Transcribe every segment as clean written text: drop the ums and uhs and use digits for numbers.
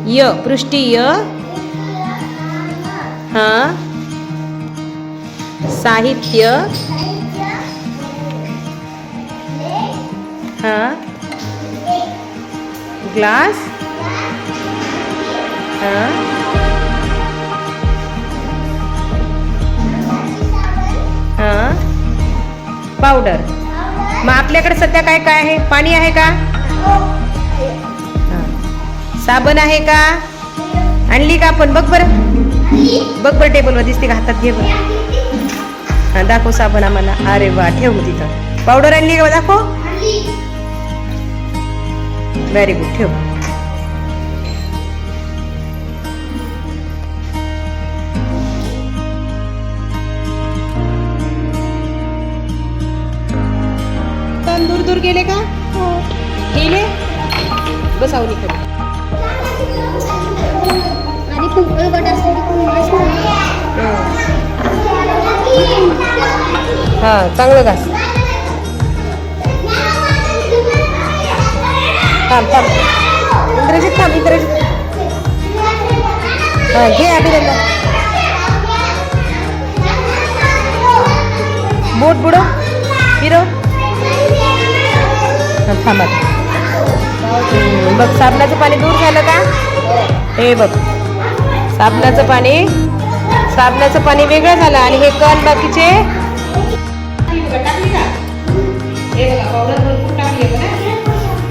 य पृष्टी य. हा. साहित्य. हा. ग्लास. हा. हा. पावडर. मग आपल्याकडे सध्या काय काय आहे? पाणी आहे का? साबण आहे का? आणली का आपण? बघ बरं, बघ बरं, टेबलवर दिसते का? हातात घे बरं. हा, दाखव साबण आम्हाला. अरे वा, ठेव मग तिथं. पावडर आणली का? दाखव. व्हेरी गुड, ठेव. दूर दूर गेले का? गेले. बस आवली इकडे. हा, चांगलं घास. थांब थांब, इंद्रजित थांब, इंद्रजित. हा, घे अभिनंदन. बोट बुडव, फिरव. थांबा. बघ, साबणाचं पाणी दूर झालं का? हे बघ, साबणाचं पाणी वेगळं झालं आणि हे कण बाकीचे. हे बघा, पावडर भरपूर टाकली बघा.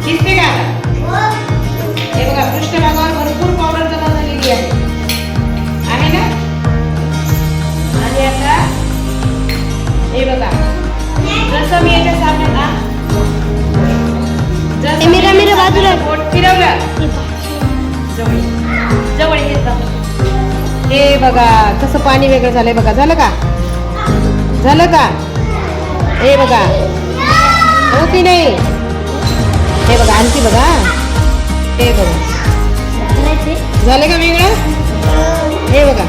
दिसते का? हे बघा, पृष्ठभागावर भरपूर पावडर जमा झालेली आहे ना? आणि आता हे बघा, जसं मी याच्या साबणात मेरा बाजूला बोट फिरवलं, जवळ घेतलं. हे बघा, कसं पाणी वेगळं झालंय बघा. झालं का? झालं का? हे बघा, हो की नाही? हे बघा, आणखी बघा. हे बघा, झालं का वेगळं? हे बघा,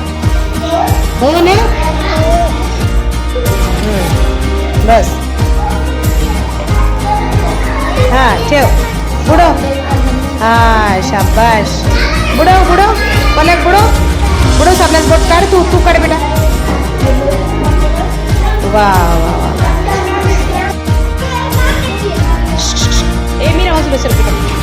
हो ना? बस. हा, ठेव. बुडव. हा, शाबाश. बुडव बुडव, पलक बुडव. बुडव, साबणाचं बोट काढ. तू काढ बेटा. वा वा वा. ए, मी राहू तुला सर.